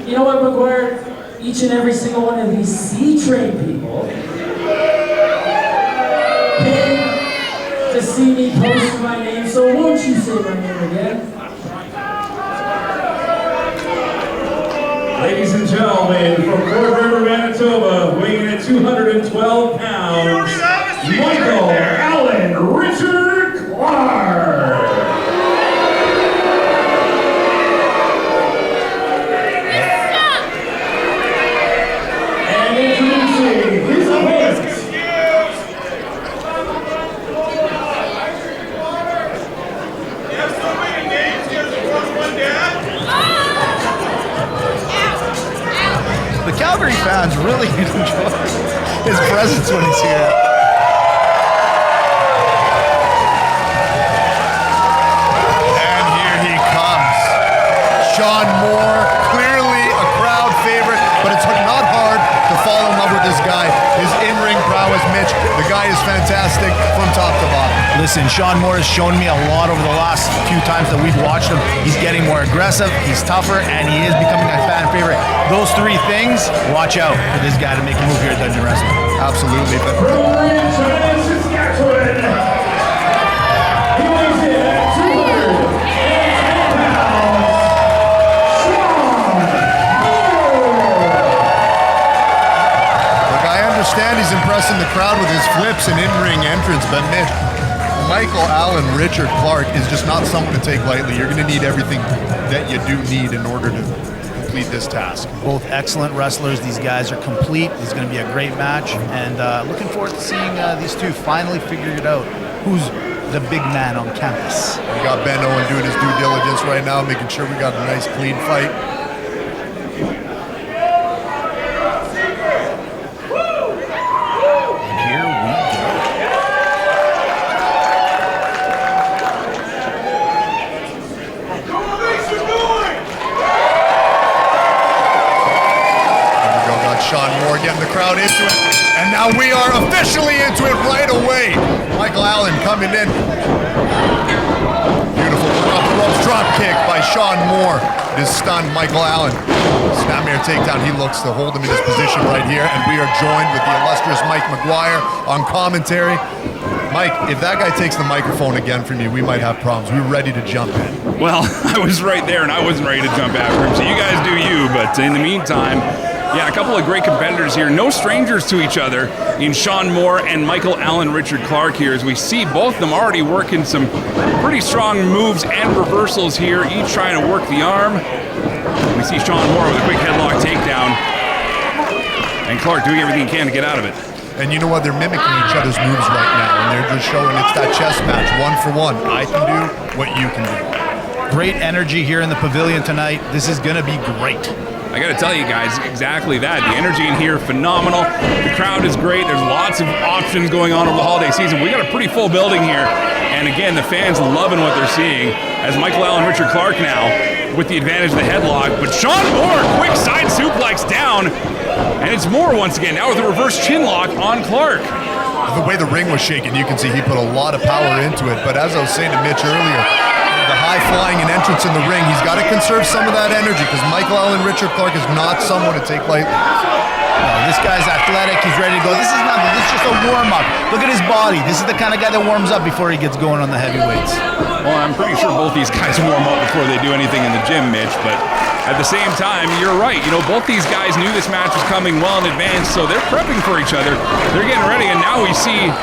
You know what, McGuire? Each and every single one of these C-train people came to see me post my name, so won't you say my name again? Ladies and gentlemen, from Fort River, Manitoba, weighing at 212 pounds, Michael Allen Richard Clark. And introducing his opponent. The Calgary fans really enjoy his presence when he's here. And here he comes. Shaun Moore, clearly a crowd favorite, but it's not hard to fall in love with this guy. His in-ring prowess, Mitch, the guy is fantastic from top to bottom. Listen, Shaun Moore has shown me a lot over the last few times that we've watched him. He's getting more aggressive, he's tougher, and he is becoming a fan favorite. Those three things, watch out for this guy to make a move here at Dungeon Wrestling. Absolutely. From Saskatchewan, he weighs in at 210 pounds, Shaun Moore. Look, I understand he's impressing the crowd with his flips and in-ring entrance, but Mitch, Michael Allen Richard Clark is just not someone to take lightly. You're going to need everything that you do need in order to complete this task. Both excellent wrestlers. These guys are complete. It's going to be a great match, and looking forward to seeing these two finally figure it out. Who's the big man on campus? We got Ben Owen doing his due diligence right now, making sure we got a nice clean fight. Shaun Moore getting the crowd into it, and now we are officially into it right away. Michael Allen coming in. Beautiful off the ropes drop kick by Shaun Moore. It has stunned Michael Allen. Snapmare takedown. He looks to hold him in his position right here, and we are joined with the illustrious Mike McGuire on commentary. Mike, if that guy takes the microphone again from you, we might have problems. We're ready to jump in. Well, I was right there, and I wasn't ready to jump after him, so you guys do you, but in the meantime, yeah, a couple of great competitors here. No strangers to each other in Shaun Moore and Michael Allen Richard Clark here, as we see both of them already working some pretty strong moves and reversals here, each trying to work the arm. We see Shaun Moore with a quick headlock takedown, and Clark doing everything he can to get out of it. And you know what? They're mimicking each other's moves right now, and they're just showing it's that chess match, 1 for 1. I can do what you can do. Great energy here in the pavilion tonight. This is going to be great. I got to tell you guys, exactly that. The energy in here, phenomenal. The crowd is great. There's lots of options going on over the holiday season. We got a pretty full building here. And again, the fans loving what they're seeing as Michael Allen Richard Clark now with the advantage of the headlock. But Shaun Moore, quick side suplex down. And it's Moore once again, now with a reverse chin lock on Clark. The way the ring was shaking, you can see he put a lot of power into it. But as I was saying to Mitch earlier, the high flying and entrance in the ring, he's got to conserve some of that energy because Michael Allen Richard Clark is not someone to take lightly. No, this guy's athletic, he's ready to go. This is nothing, this is just a warm-up. Look at his body. This is the kind of guy that warms up before he gets going on the heavyweights. Well, I'm pretty sure both these guys warm up before they do anything in the gym, Mitch, but at the same time, you're right. You know, both these guys knew this match was coming well in advance, so they're prepping for each other. They're getting ready, and now we see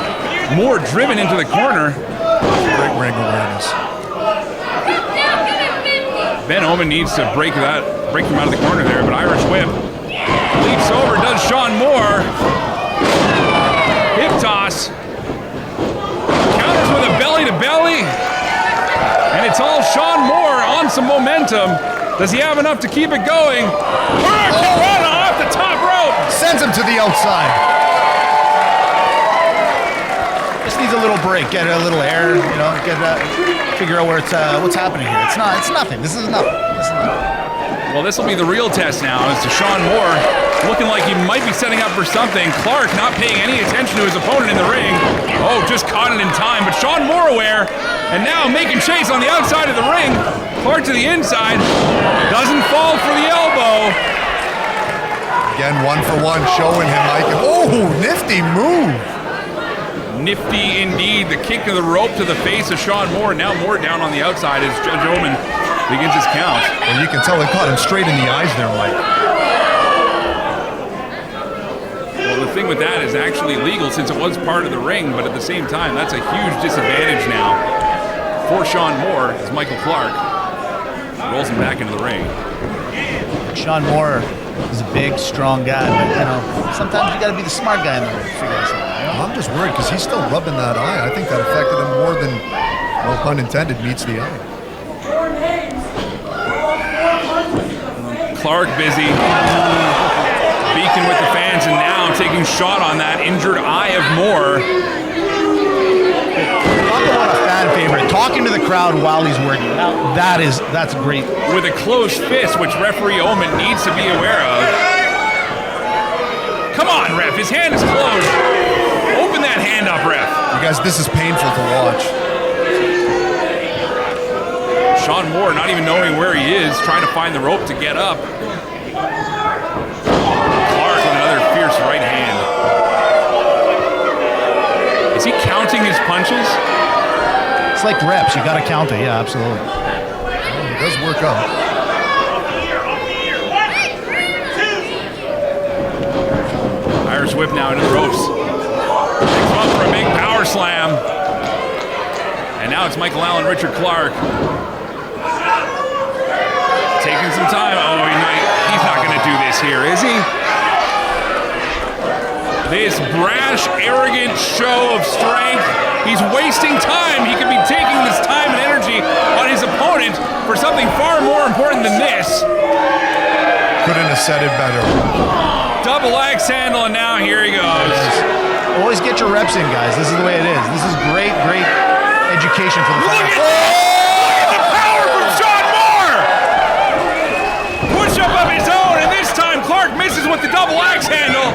Moore driven into the corner. Great ring awareness. Ben Omen needs to break them out of the corner there, but Irish whip leaps over, does Shaun Moore. Hip toss. Counters with a belly to belly. And it's all Shaun Moore on some momentum. Does he have enough to keep it going? Hurricane off the top rope. Sends him to the outside. Just needs a little break, get a little air, you know, figure out where what's happening here. It's nothing. This is nothing. Well, this will be the real test now as to Shaun Moore looking like he might be setting up for something. Clark not paying any attention to his opponent in the ring. Oh, just caught it in time, but Shaun Moore aware, and now making chase on the outside of the ring. Clark to the inside, doesn't fall for the elbow. Again, 1 for 1, showing him Mike. Oh, nifty move. Nifty indeed. The kick of the rope to the face of Shaun Moore. Now Moore down on the outside as Judge Oman begins his count. And you can tell it caught him straight in the eyes there, Mike. Well, the thing with that is actually legal since it was part of the ring, but at the same time, that's a huge disadvantage now for Shaun Moore as Michael Clark rolls him back into the ring. Shaun Moore is a big, strong guy, but you know, sometimes you got to be the smart guy in the ring. Figure this out. I'm just worried because he's still rubbing that eye. I think that affected him more than, no pun intended, meets the eye. Clark busy speaking with the fans and now taking shot on that injured eye of Moore. Talk about a fan favorite. Talking to the crowd while he's working. Now, that's great. With a closed fist, which referee Oman needs to be aware of. Come on, ref. His hand is closed. Open that hand up, ref. You guys, this is painful to watch. Shaun Moore not even knowing where he is, trying to find the rope to get up. Clark with another fierce right hand. Is he counting his punches? It's like reps. You got to count it. Yeah, absolutely. Well, it does work out. Irish whip now into the ropes. Takes him up for a big power slam. And now it's Michael Allen, Richard Clark. Taking some time. Oh, he's not going to do this here, is he? This brash, arrogant show of strength. He's wasting time. He could be taking this time and energy on his opponent for something far more important than this. Couldn't have said it better. Double axe handle, and now here he goes. Always get your reps in, guys. This is the way it is. This is great education for the fans. Look at the power from Shaun Moore! Push up of his own, and this time Clark misses with the double axe handle.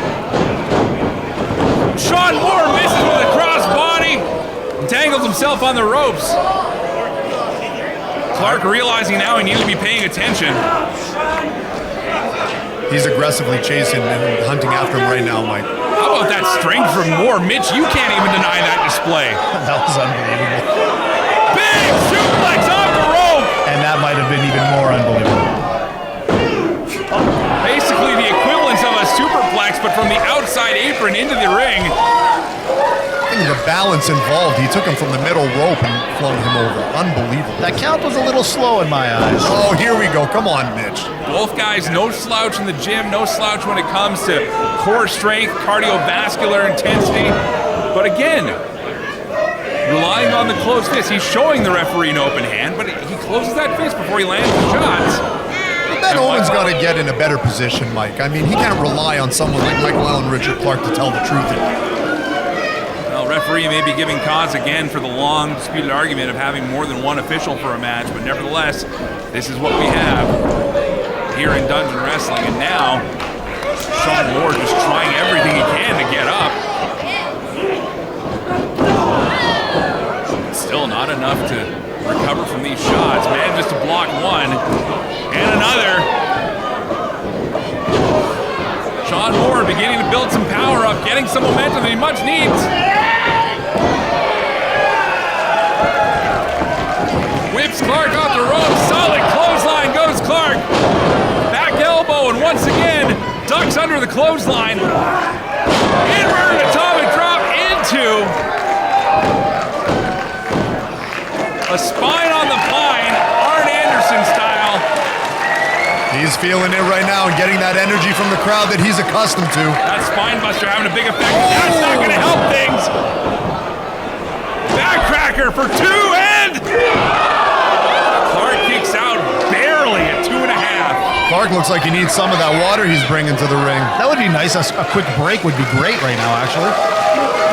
Shaun Moore misses with a cross body, entangles himself on the ropes. Clark realizing now he needs to be paying attention. He's aggressively chasing and hunting after him right now, Mike. How about that strength from Moore? Mitch, you can't even deny that display. That was unbelievable. Big suplex off the rope! And that might have been even more unbelievable. Basically the equivalence of a superplex, but from the outside apron into the ring. I think the balance involved, he took him from the middle rope and flung him over. Unbelievable. That count was a little slow in my eyes. Oh, here we go. Come on, Mitch. Both guys, no slouch in the gym, no slouch when it comes to core strength, cardiovascular intensity. But again, relying on the closed fist. He's showing the referee an open hand, but he closes that fist before he lands the shots. Ben Owen's got to get in a better position, Mike. I mean, he can't rely on someone like Michael Allen, Richard Clark to tell the truth here. Well, referee may be giving cause again for the long disputed argument of having more than one official for a match, but nevertheless, this is what we have here in Dungeon Wrestling. And now, Shaun Moore just trying everything he can to get up. Still not enough to recover from these shots. Manages to block one and another. Shaun Moore beginning to build some power up, getting some momentum that he much needs. Whips Clark off the rope, solid clothesline goes Clark. Back elbow, and once again, ducks under the clothesline. Inverted atomic drop into a spine on the pine, Arn Anderson style. He's feeling it right now and getting that energy from the crowd that he's accustomed to. That spine buster having a big effect. That's not going to help things. Backcracker for two, and Clark kicks out barely at 2.5. Clark looks like he needs some of that water he's bringing to the ring. That would be nice. A quick break would be great right now, actually.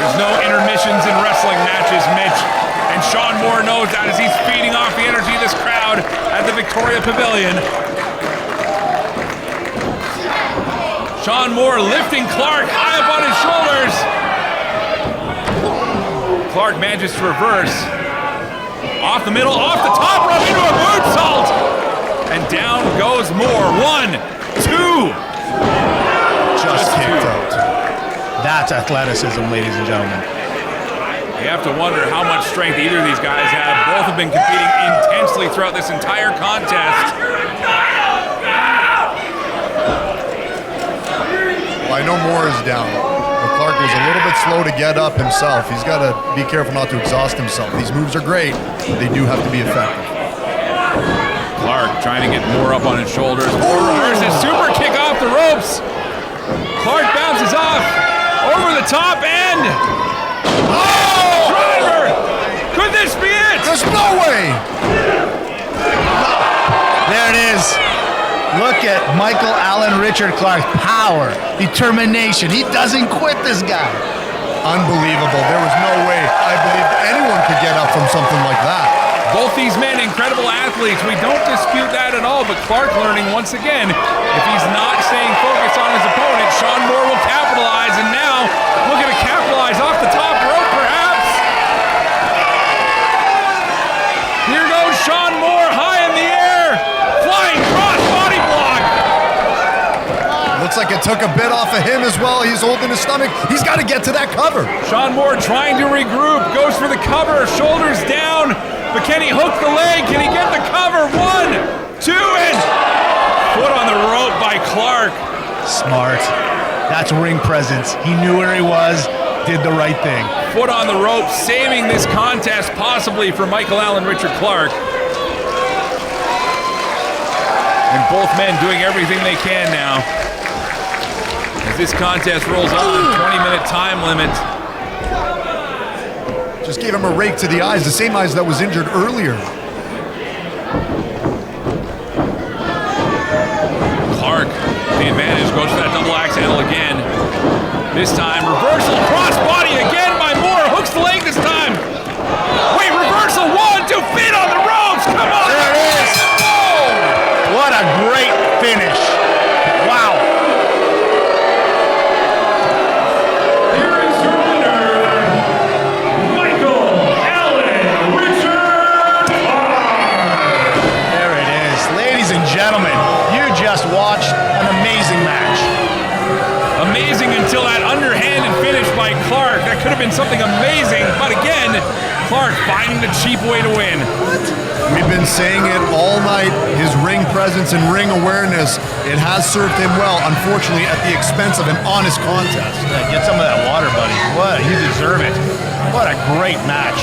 There's no intermissions in wrestling matches, Mitch. And Shaun Moore knows that as he's feeding off the energy of this crowd at the Victoria Pavilion. Shaun Moore lifting Clark high up on his shoulders. Clark manages to reverse. Off the middle, off the top rope, into a moonsault. And down goes Moore. 1, 2. That's athleticism, ladies and gentlemen. You have to wonder how much strength either of these guys have. Both have been competing intensely throughout this entire contest. Well, I know Moore is down, but Clark was a little bit slow to get up himself. He's got to be careful not to exhaust himself. These moves are great, but they do have to be effective. Clark trying to get Moore up on his shoulders. Moore reverses, super kick off the ropes. Clark bounces off over the top end. Oh! Driver! Could this be it? There's no way! There it is. Look at Michael Allen Richard Clark's power, determination. He doesn't quit, this guy. Unbelievable. There was no way I believed anyone could get up from something like that. Both these men, incredible athletes. We don't dispute that at all, but Clark learning once again, if he's not staying focused on his opponent, Shaun Moore will capitalize, and now looking to capitalize off the top rope, perhaps. Here goes Shaun Moore, high in the air, flying cross body block. Looks like it took a bit off of him as well. He's holding his stomach. He's got to get to that cover. Shaun Moore trying to regroup, goes for the cover, shoulders down, but can he hook the leg? Can he get the cover? 1, 2, and foot on the rope by Clark. Smart. That's ring presence. He knew where he was, did the right thing. Foot on the rope, saving this contest possibly for Michael Allen Richard Clark. And both men doing everything they can now. As this contest rolls on, 20-minute time limit. Just gave him a rake to the eyes, the same eyes that was injured earlier. Clark, the advantage, goes for that double axe handle again. This time, reversal, cross body again by Moore. Hooks the leg this time. Wait, reversal, 1, 2, feet on the ropes. Come on. There it is. Oh! What a great finish. Wow. Here is your winner, Michael Allen Richard Clark. There it is. Ladies and gentlemen, you just watched an amazing match. Amazing until that underhanded finish by Clark. That could have been something amazing, but again, Clark finding the cheap way to win. We've been saying it all night. His ring presence and ring awareness, it has served him well, unfortunately at the expense of an honest contest. Yeah, get some of that water, buddy. What? You deserve it. What a great match.